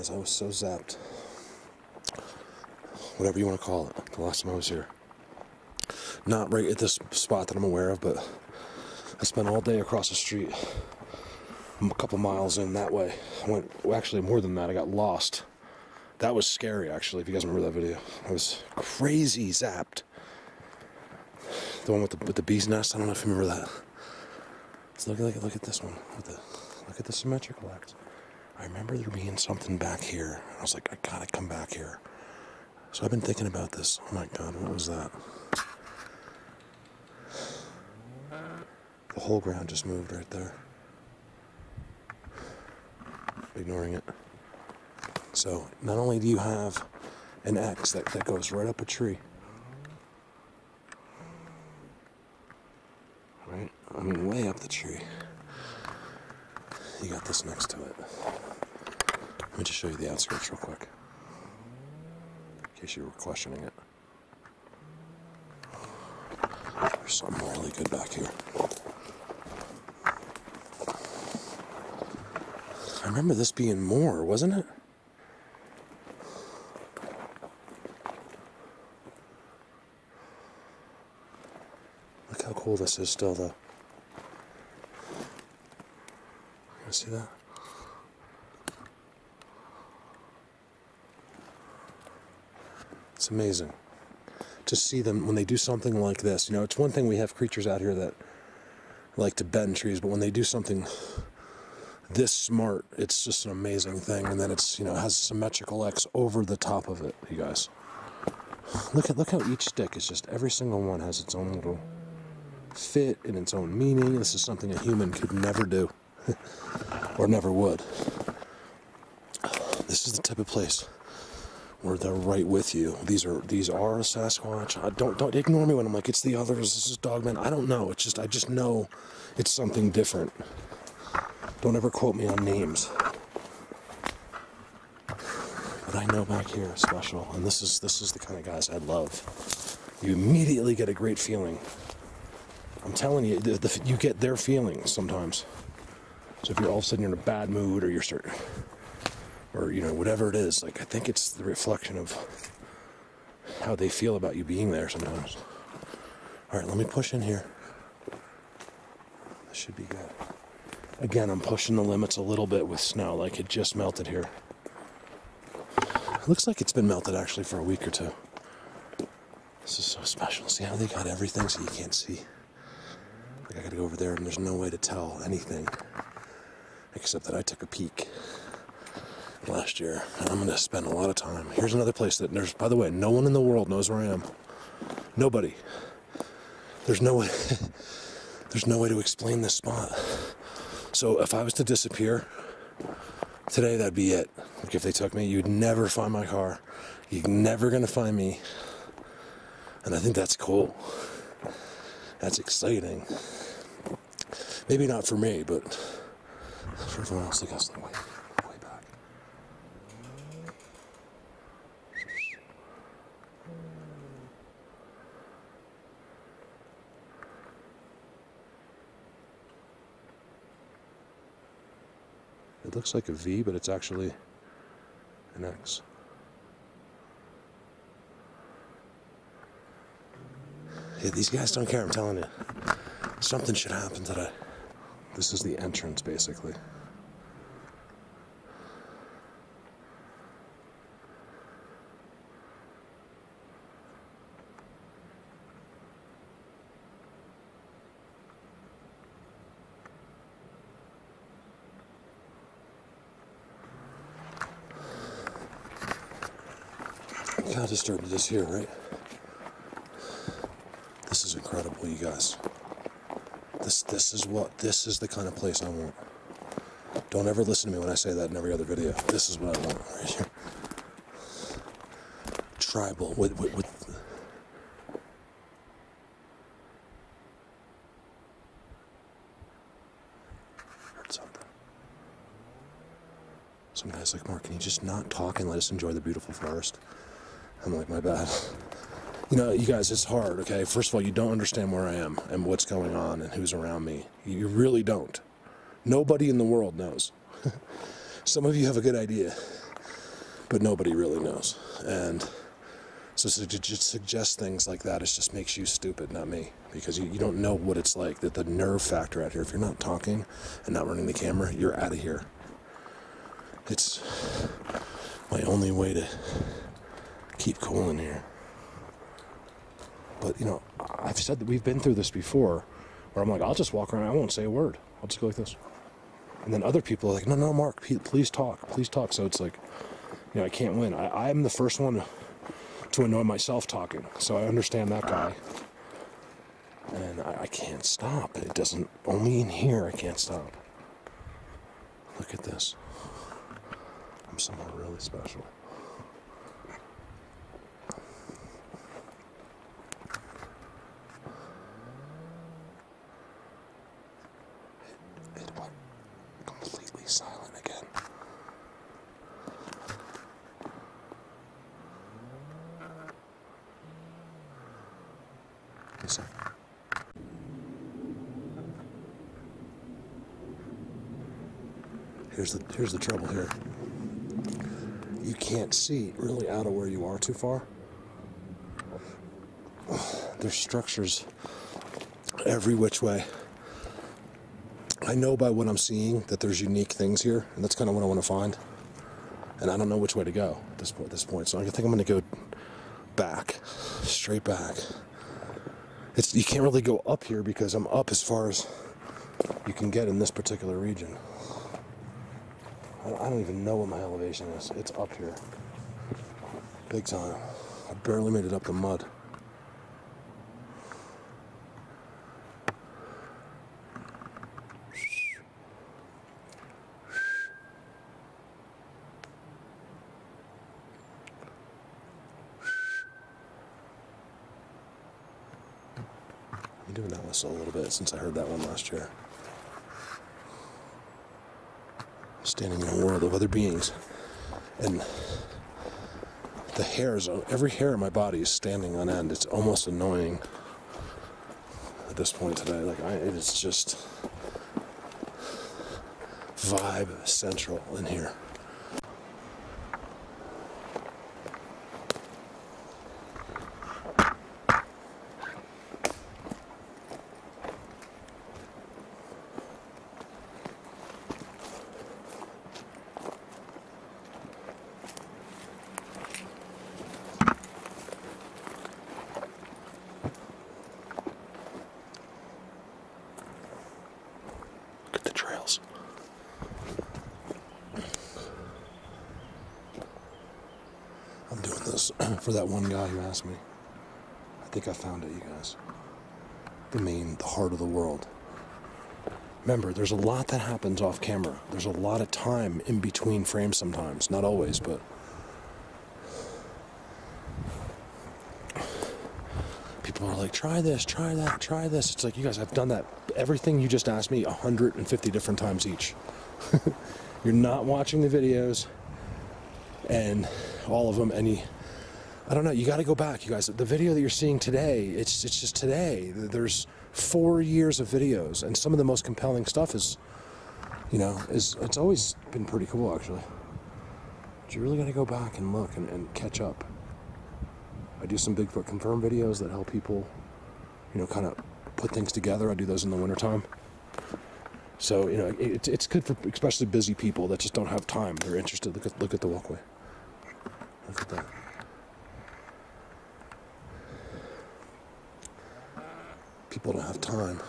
guys, I was so zapped. Whatever you want to call it, the last time I was here. Not right at this spot that I'm aware of, but I spent all day across the street. I'm a couple miles in that way. I went, well, actually more than that, I got lost. That was scary, actually, if you guys remember that video. I was crazy zapped. The one with the bee's nest, I don't know if you remember that. So look at this one. Look at the symmetrical X. I remember there being something back here. I was like, I gotta come back here. So I've been thinking about this. Oh my God, what was that? The whole ground just moved right there. Ignoring it. So not only do you have an X that goes right up a tree. Right? I mean, way up the tree. You got this next to it. Let me just show you the outskirts real quick, in case you were questioning it. There's something really good back here. I remember this being more, wasn't it? Look how cool this is still, though. You see that? It's amazing to see them when they do something like this. You know, it's one thing we have creatures out here that like to bend trees, but when they do something this smart, it's just an amazing thing. And then it's, you know, has symmetrical X over the top of it, you guys. Look how each stick is just, every single one has its own little fit and its own meaning. This is something a human could never do. Or never would. This is the type of place where they're right with you. These are a Sasquatch. Don't ignore me when I'm like, it's the others, this is Dogman. I don't know. It's just, I just know it's something different. Don't ever quote me on names. But I know back here is special, and this is the kind of guys I love. You immediately get a great feeling. I'm telling you, you get their feelings sometimes. So if you're all of a sudden in a bad mood, or you're certain, or you know, whatever it is, like I think it's the reflection of how they feel about you being there sometimes. All right, let me push in here. This should be good. Again, I'm pushing the limits a little bit with snow, like it just melted here. It looks like it's been melted actually for a week or two. This is so special. See how they got everything so you can't see? Like I gotta go over there and there's no way to tell anything. Except that I took a peek last year, and I'm gonna spend a lot of time. Here's another place that there's, by the way, no one in the world knows where I am. Nobody. There's no way, there's no way to explain this spot. So if I was to disappear today, that'd be it. Like if they took me, you'd never find my car. You're never gonna find me. And I think that's cool. That's exciting. Maybe not for me, but for everyone else, like us, like way back. It looks like a V, but it's actually an X. Yeah, these guys don't care, I'm telling you. Something should happen today. This is the entrance, basically. Look how disturbed it is here, right? This is incredible, you guys. This is the kind of place I want. Don't ever listen to me when I say that in every other video. This is what I want right here. Tribal with heard something. Some guy's like, Mark, can you just not talk and let us enjoy the beautiful forest? I'm like, my bad. You know, you guys, it's hard, okay? First of all, you don't understand where I am and what's going on and who's around me. You really don't. Nobody in the world knows. Some of you have a good idea. but nobody really knows. And so to just suggest things like that, it just makes you stupid, not me, because you don't know what it's like. That the nerve factor out here, if you're not talking and not running the camera, you're out of here. It's my only way to keep cool in here. But, you know, I've said that we've been through this before, where I'm like, I'll just walk around, I won't say a word. I'll just go like this. And then other people are like, no, Mark, please talk. So it's like, you know, I can't win. I'm the first one to annoy myself talking. So I understand that guy. And I can't stop. It doesn't, only in here I can't stop. Look at this. I'm someone really special. It went completely silent again. Listen. Here's the trouble here. You can't see really out of where you are too far. There's structures every which way. I know by what I'm seeing that there's unique things here, and that's kind of what I want to find. And I don't know which way to go at this point. So I think I'm going to go back, straight back. You can't really go up here because I'm up as far as you can get in this particular region. I don't even know what my elevation is. It's up here. Big time. I barely made it up the mud. I'm doing that whistle a little bit since I heard that one last year. Standing in a world of other beings, and the hairs, every hair in my body is standing on end. It's almost annoying at this point today. Like it's just vibe central in here. I'm doing this for that one guy who asked me. I think I found it, you guys. The heart of the world. Remember, there's a lot that happens off camera. There's a lot of time in between frames sometimes. Not always, but people are like, try this, try that, try this. It's like, you guys, I've done that. Everything you just asked me 150 different times each. You're not watching the videos and all of them, and I don't know, you got to go back, you guys. The video that you're seeing today, it's just today. There's 4 years of videos, and some of the most compelling stuff is, you know, it's always been pretty cool, actually. But you really got to go back and look and catch up. I do some Bigfoot Confirmed videos that help people, you know, kind of put things together. I do those in the wintertime. So, you know, it's good for especially busy people that just don't have time. They're interested. Look at the walkway. Look at that. People don't have time.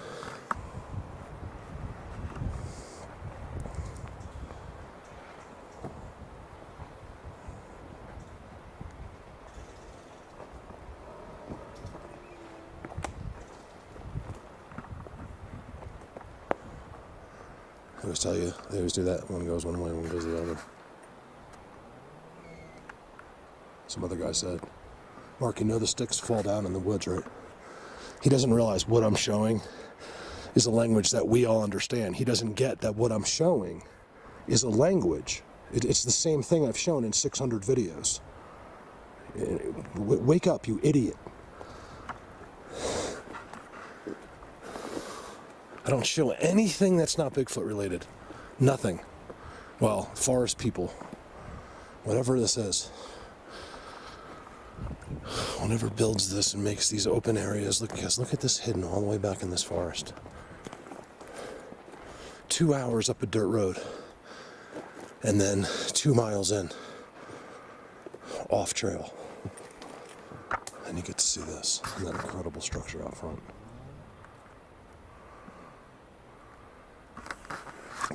I always tell you, they always do that. One goes one way, one goes the other. Some other guy said, Mark, you know the sticks fall down in the woods, right? He doesn't realize what I'm showing is a language that we all understand. He doesn't get that what I'm showing is a language. It's the same thing I've shown in 600 videos. Wake up, you idiot. I don't show anything that's not Bigfoot related. Nothing. Well, forest people. Whatever this is, whatever builds this and makes these open areas, look guys, look at this hidden all the way back in this forest. 2 hours up a dirt road, and then 2 miles in, off trail. And you get to see this, and that incredible structure out front.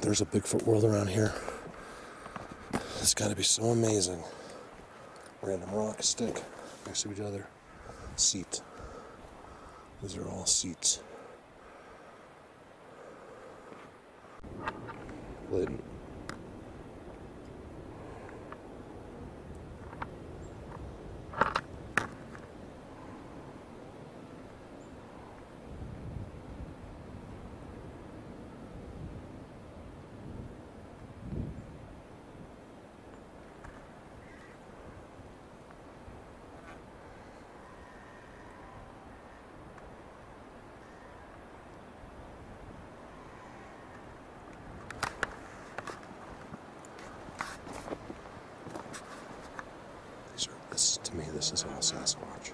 There's a Bigfoot world around here. It's got to be so amazing. Random rock, stick, next to each other. Seat. These are all seats. Laden. To me, this is all Sasquatch.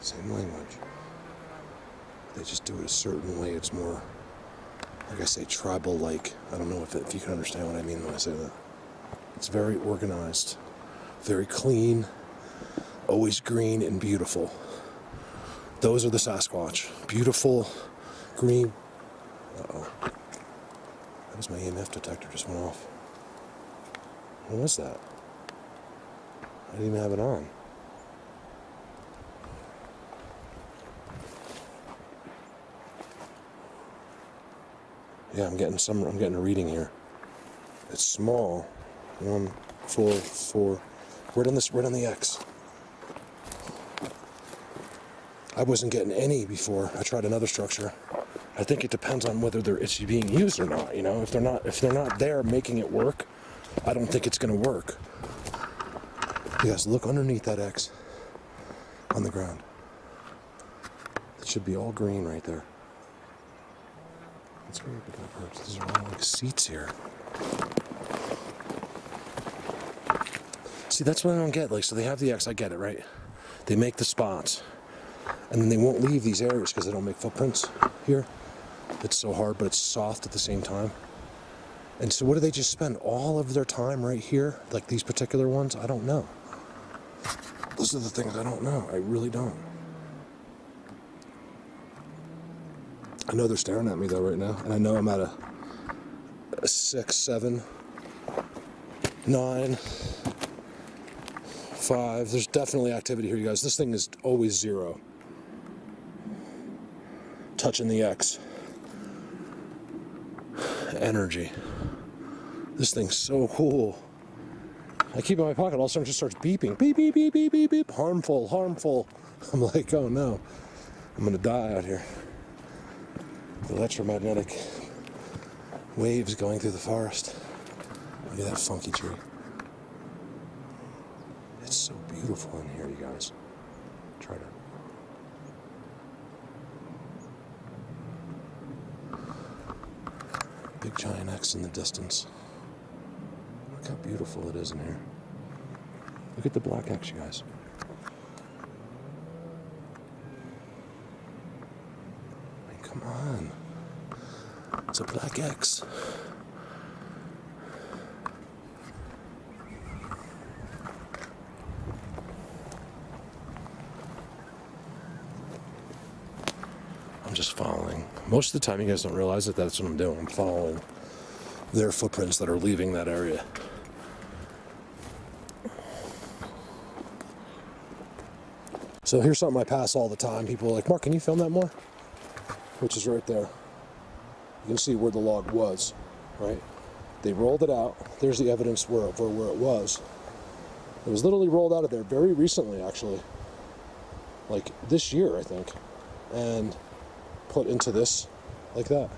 Same language. They just do it a certain way. It's more, like I say, tribal-like. I don't know if you can understand what I mean when I say that. It's very organized, very clean, always green and beautiful. Those are the Sasquatch. Beautiful, green. Uh-oh. That was my EMF detector just went off. What was that? I didn't even have it on. Yeah, I'm getting a reading here. It's small. 1, 4, 4. Right on the X. I wasn't getting any before I tried another structure. I think it depends on whether it's being used or not, you know? If they're not there making it work, I don't think it's going to work. You guys, look underneath that X on the ground. It should be all green right there. Let's hurry up with that birds. These are all like seats here. See, that's what I don't get. Like, so they have the X, I get it, right? They make the spots, and then they won't leave these areas because they don't make footprints here. It's so hard, but it's soft at the same time. And so what do they just spend all of their time right here? Like these particular ones? I don't know. Those are the things I don't know. I really don't. I know they're staring at me though right now. And I know I'm at a 6, 7, 9, 5. There's definitely activity here, you guys. This thing is always 0. Touching the X. Energy. This thing's so cool. I keep it in my pocket, all of a sudden it just starts beeping. Beep, beep, beep, beep, beep, beep. Harmful, harmful. I'm like, oh no. I'm gonna die out here. The electromagnetic waves going through the forest. Look at that funky tree. It's so beautiful in here, you guys. Try to. Big giant X in the distance. Look how beautiful it is in here. Look at the black X, you guys. I mean, come on. It's a black X. I'm just following. Most of the time you guys don't realize that that's what I'm doing. I'm following their footprints that are leaving that area. So here's something I pass all the time. People are like, Mark, can you film that more? Which is right there. You can see where the log was, right? They rolled it out. There's the evidence where it was. It was literally rolled out of there very recently, actually. Like this year, I think. And put into this, like that.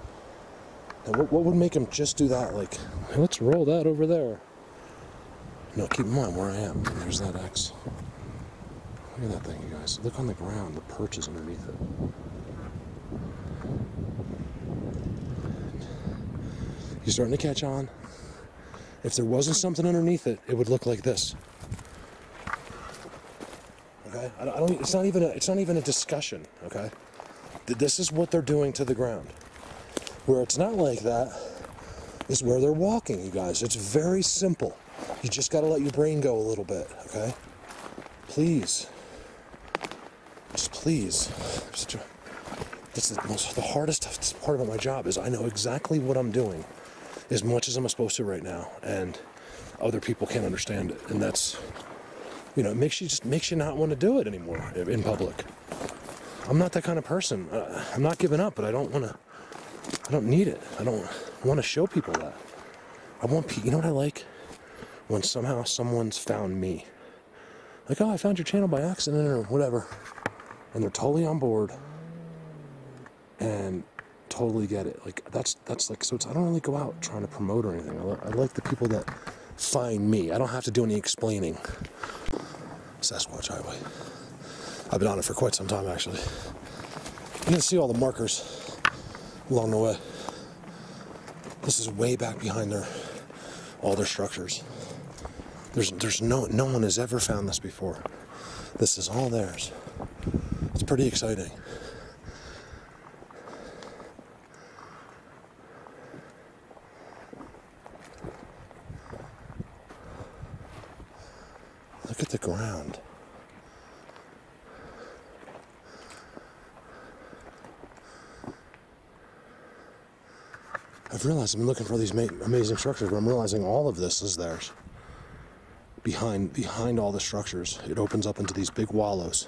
And what would make him just do that? Like, let's roll that over there. No, keep in mind where I am. There's that X. Look at that thing, you guys. Look on the ground. The perch is underneath it. You starting to catch on? If there wasn't something underneath it, it would look like this. Okay? I don't, it's not even a discussion, okay? This is what they're doing to the ground. Where it's not like that is where they're walking, you guys. It's very simple. You just got to let your brain go a little bit, okay? Please. Just please. That's the hardest part about my job is I know exactly what I'm doing as much as I'm supposed to right now, and other people can't understand it. And that's, you know, it makes you not want to do it anymore in public. I'm not that kind of person. I'm not giving up, but I don't need it. I don't want to show people that. I want people, you know what I like? When somehow someone's found me. Like, oh, I found your channel by accident or whatever. And they're totally on board and totally get it. Like, that's like, so I don't really go out trying to promote or anything. I like the people that find me. I don't have to do any explaining. Sasquatch Highway. I've been on it for quite some time, actually. You can see all the markers along the way. This is way back behind all their structures. There's no one has ever found this before. This is all theirs. It's pretty exciting. Look at the ground. I've realized I've been looking for these amazing structures, but I'm realizing all of this is theirs. Behind all the structures, it opens up into these big wallows.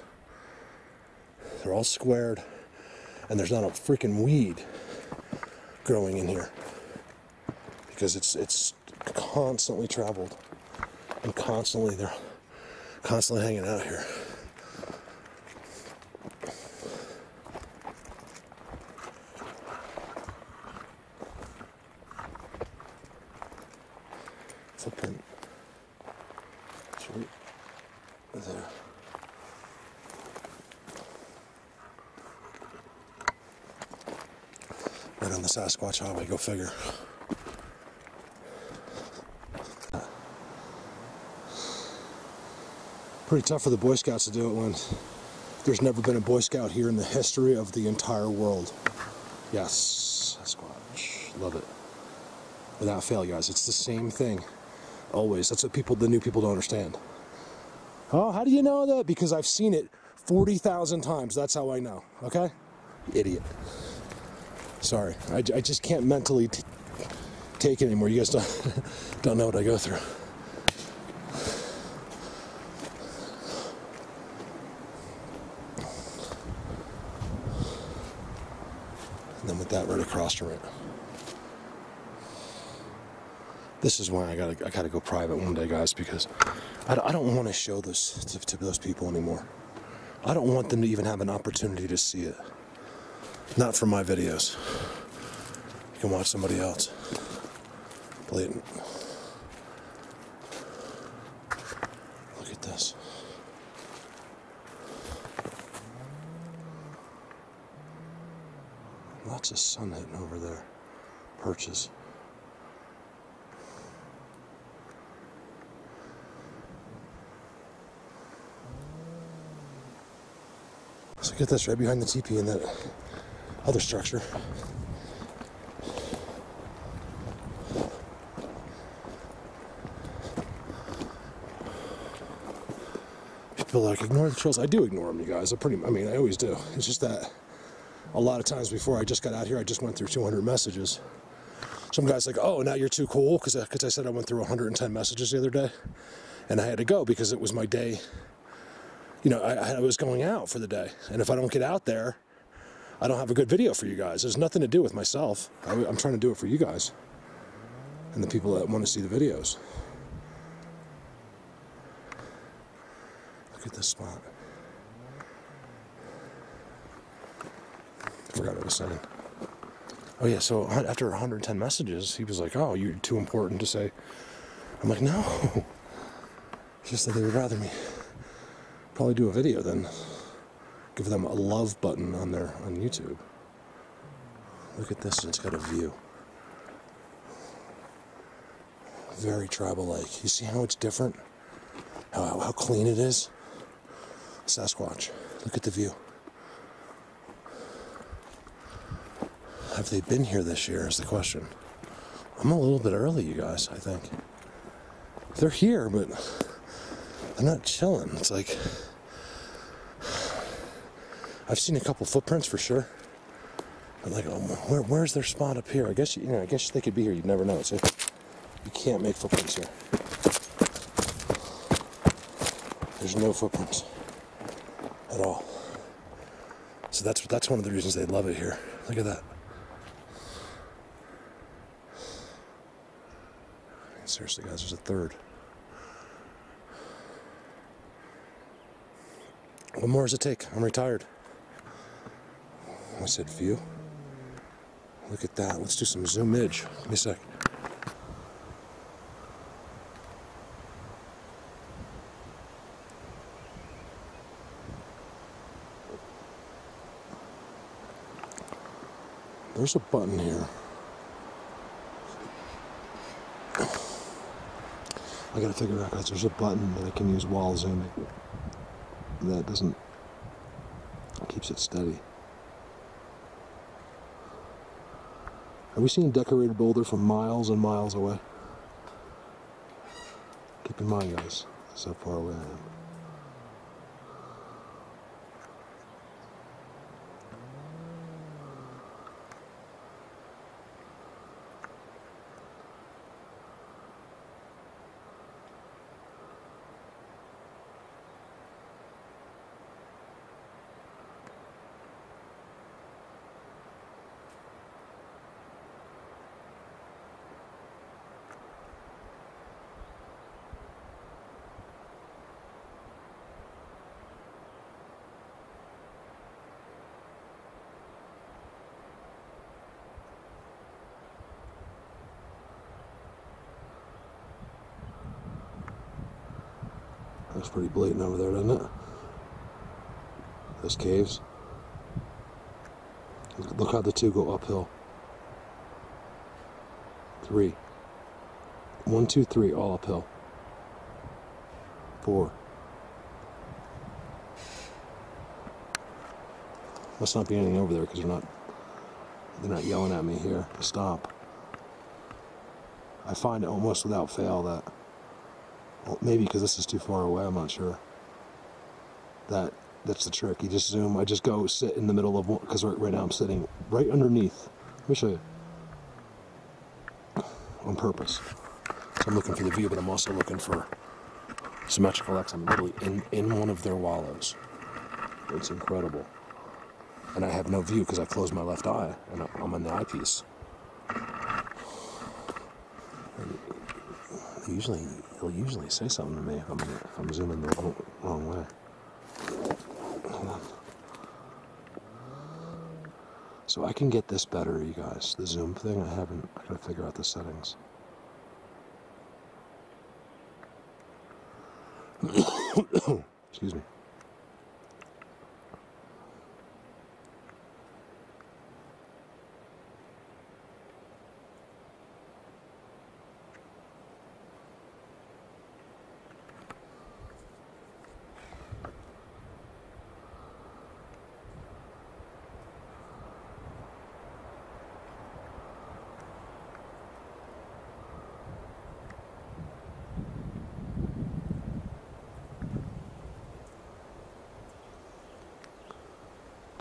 They're all squared, and there's not a freaking weed growing in here because it's constantly traveled, and they're constantly hanging out here. Footprint. It's right there. Right on the Sasquatch Highway, go figure. Pretty tough for the Boy Scouts to do it when there's never been a Boy Scout here in the history of the entire world. Yes, Sasquatch. Love it. Without fail, guys. It's the same thing. Always. That's what the new people don't understand. Oh, how do you know that? Because I've seen it 40,000 times. That's how I know. Okay? Idiot. Sorry. I just can't mentally take it anymore. You guys don't know what I go through. And then with that right across from it. This is why I gotta go private one day, guys, because I don't want to show this to those people anymore. I don't want them to even have an opportunity to see it. Not from my videos. You can watch somebody else. Blatant. Look at this. Lots of sun hitting over there. Perches. So get this, right behind the teepee in that other structure. People are like, ignore the trolls. I do ignore them, you guys. I always do. It's just that a lot of times before I just got out here, I just went through 200 messages. Some guy's like, oh, now you're too cool, because I said I went through 110 messages the other day, and I had to go because it was my day. You know, I was going out for the day, and if I don't get out there, I don't have a good video for you guys. There's nothing to do with myself. I'm trying to do it for you guys and the people that want to see the videos. Look at this spot. I forgot what I was saying. Oh yeah, so after 110 messages, he was like, oh, you're too important to say. I'm like, no. It's just that they would rather me probably do a video than give them a love button on YouTube. Look at this, it's got a view. Very tribal-like. You see how it's different? How clean it is? Sasquatch. Look at the view. Have they been here this year is the question. I'm a little bit early, you guys, I think. They're here, but they're not chilling. It's like, I've seen a couple footprints for sure. I'm like, oh, where's their spot up here? I guess I guess they could be here. You'd never know. So you can't make footprints here. There's no footprints at all. So that's one of the reasons they love it here. Look at that. Seriously, guys, there's a third. What more does it take? I'm retired. I said view. Look at that. Let's do some zoomage. Give me a sec. There's a button here. I gotta figure out, guys, there's a button that I can use while zooming. That keeps it steady. Have we seen a decorated boulder from miles and miles away? Keep in mind, guys, that's how far away I am. That's pretty blatant over there, doesn't it? Those caves. Look how the two go uphill. 3. 1, 2, 3, all uphill. 4. Must not be anything over there because they're not yelling at me here to stop. I find it almost without fail that, well, maybe because this is too far away, I'm not sure. That's the trick. You just zoom. I just go sit in the middle of one, because right now I'm sitting right underneath. Let me show you. On purpose. So I'm looking for the view, but I'm also looking for symmetrical X. I'm literally in one of their wallows. It's incredible. And I have no view because I closed my left eye, and I'm in the eyepiece. He'll usually say something to me if I'm zooming the wrong way. Hold on. So I can get this better, you guys. The zoom thing, I gotta figure out the settings. Excuse me.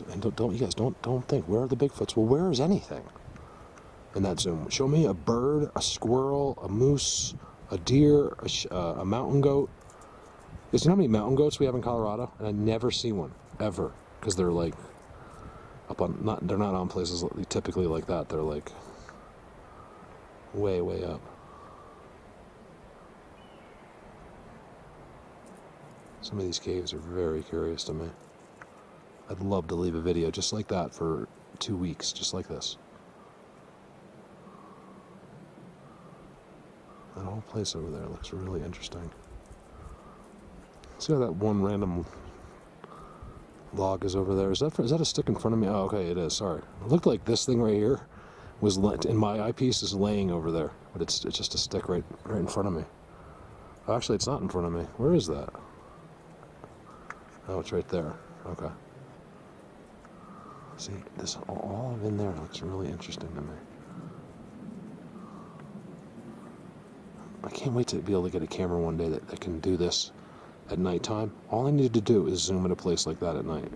And don't you guys don't think, where are the Bigfoots? Well, where is anything in that zoom? Show me a bird, a squirrel, a moose, a deer, a mountain goat. You know how many mountain goats we have in Colorado? And I never see one ever because they're like up on they're not on places typically like that. They're like way up. Some of these caves are very curious to me. I'd love to leave a video just like that for 2 weeks, just like this. That whole place over there looks really interesting. See how that one random log is over there? Is that a stick in front of me? Oh, okay, it is. Sorry. It looked like this thing right here was and my eyepiece is laying over there, but it's just a stick right in front of me. Actually, it's not in front of me. Where is that? Oh, it's right there. Okay. See, this all of in there looks really interesting to me. I can't wait to be able to get a camera one day that can do this at nighttime. All I need to do is zoom in a place like that at night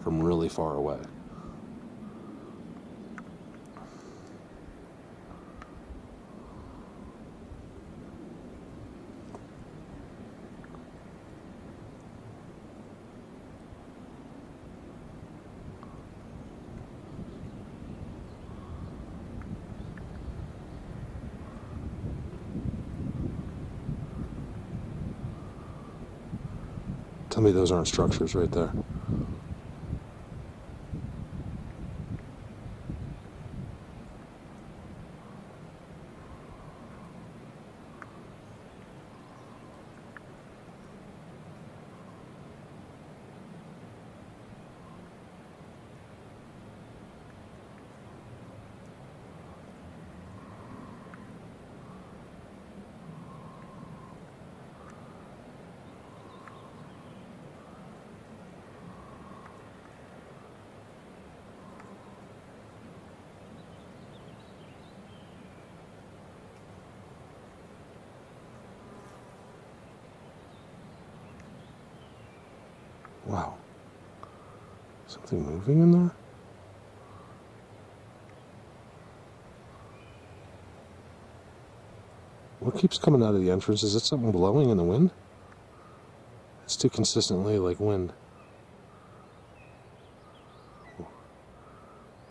from really far away. Tell me those aren't structures right there. Wow. Something moving in there? What keeps coming out of the entrance? Is it something blowing in the wind? It's too consistently like wind.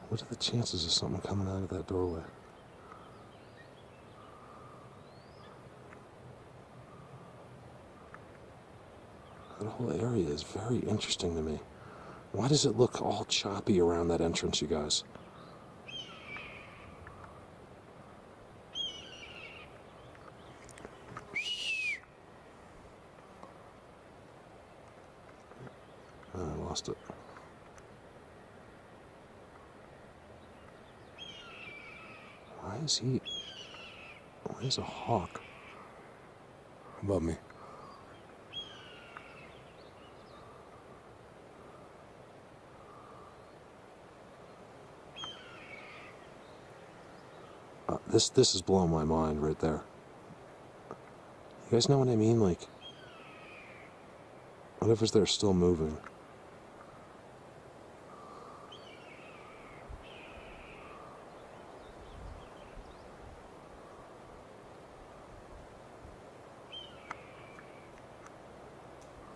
What are the chances of something coming out of that doorway? That whole area is very interesting to me. Why does it look all choppy around that entrance, you guys? Oh, I lost it. Why is a hawk above me? This is blowing my mind right there. You guys know what I mean? Like, whatever's there still moving.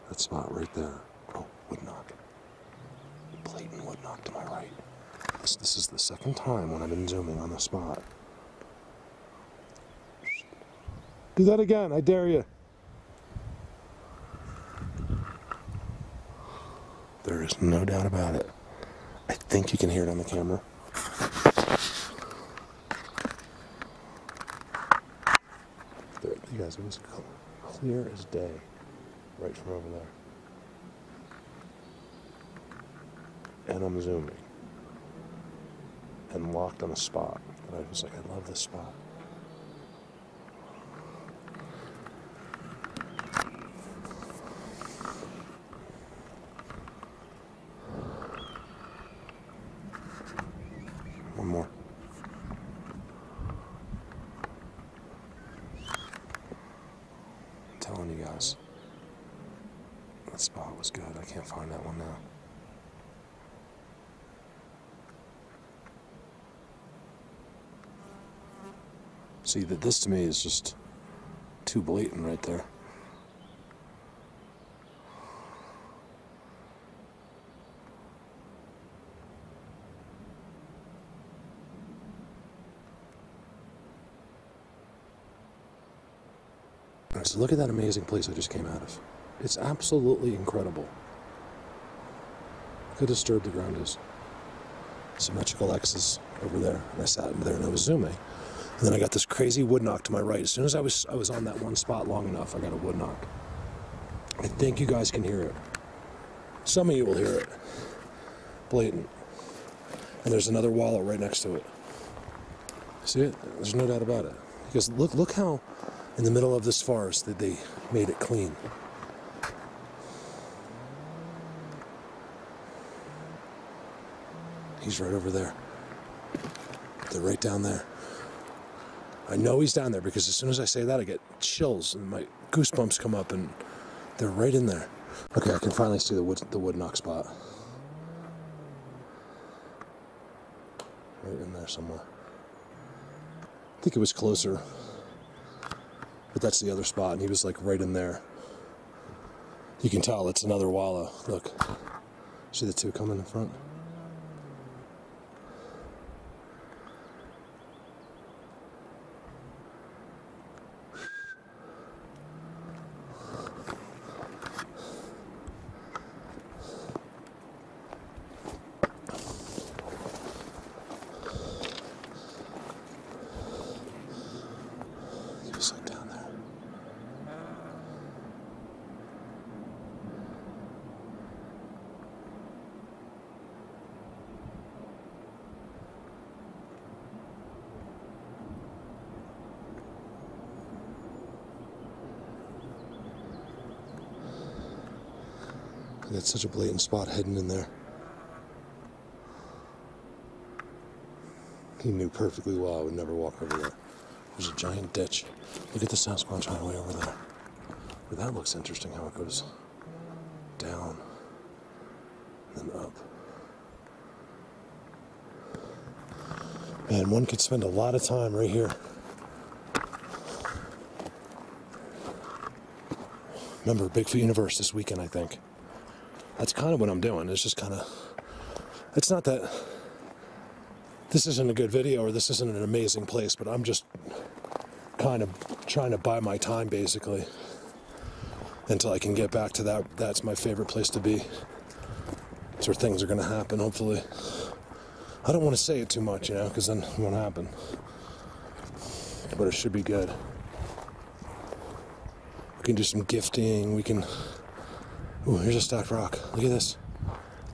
That spot right there. Oh, wood knock. Blatant wood knock to my right. This is the second time when I've been zooming on the spot. Do that again, I dare you. There is no doubt about it. I think you can hear it on the camera. There, you guys, it was clear as day right from over there. And I'm zooming. And locked on a spot. And I was like, I love this spot. One more. I'm telling you guys, that spot was good. I can't find that one now. See, that this to me is just too blatant right there. Alright, so look at that amazing place I just came out of. It's absolutely incredible. Look how disturbed the ground is. Symmetrical X's over there. And I sat in there and I was zooming. And then I got this crazy wood knock to my right. As soon as I was on that one spot long enough, I got a wood knock. I think you guys can hear it. Some of you will hear it. Blatant. And there's another wallow right next to it. See it? There's no doubt about it. Because look how in the middle of this forest that they made it clean. He's right over there. They're right down there. I know he's down there because as soon as I say that, I get chills and my goosebumps come up, and they're right in there. Okay, I can finally see the wood knock spot. Right in there somewhere. I think it was closer, but that's the other spot, and he was like right in there. You can tell it's another wallow. Look, see the two coming in front? He was like down there. That's such a blatant spot hidden in there. He knew perfectly well I would never walk over there. There's a giant ditch. Look at the Sasquatch highway over there. But that looks interesting how it goes down and then up. Man, one could spend a lot of time right here. Remember, Bigfoot Universe this weekend, I think. That's kind of what I'm doing. It's just kind of... It's not that... This isn't a good video or this isn't an amazing place, but I'm just kind of trying to buy my time, basically, until I can get back to that. That's my favorite place to be. It's where things are going to happen, hopefully. I don't want to say it too much, you know, because then it won't happen. But it should be good. We can do some gifting. We can... Ooh, here's a stacked rock. Look at this.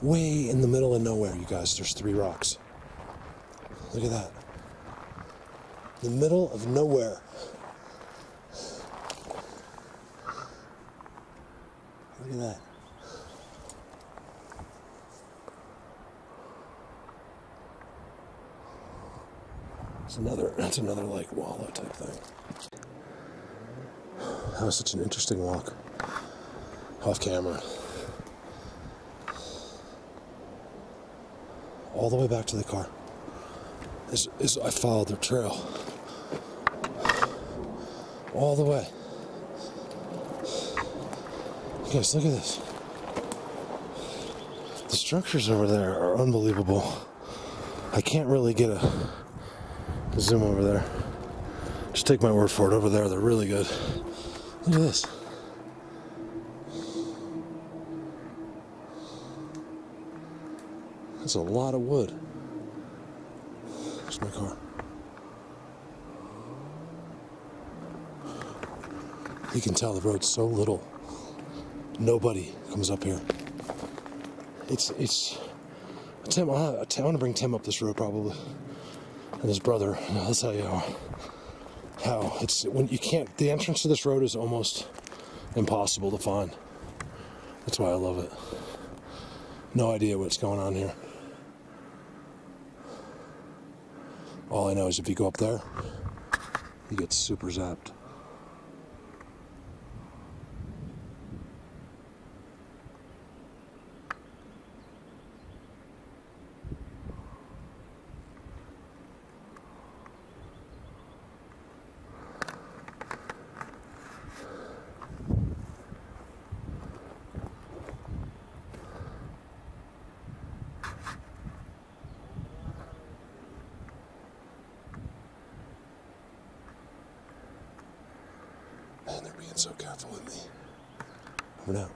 Way in the middle of nowhere, you guys. There's 3 rocks. Look at that. The middle of nowhere. Look at that. That's another like wallow type thing. That was such an interesting walk. Off camera. All the way back to the car. I followed their trail. All the way. Guys, look at this. The structures over there are unbelievable. I can't really get a zoom over there. Just take my word for it. Over there, they're really good. Look at this. That's a lot of wood. There's my car. You can tell the road's so little. Nobody comes up here. It's Tim. I want to bring Tim up this road probably, and his brother. And I'll tell you how it's when you can't. The entrance to this road is almost impossible to find. That's why I love it. No idea what's going on here. All I know is if you go up there, you get super zapped. Man, they're being so careful with me. Over now.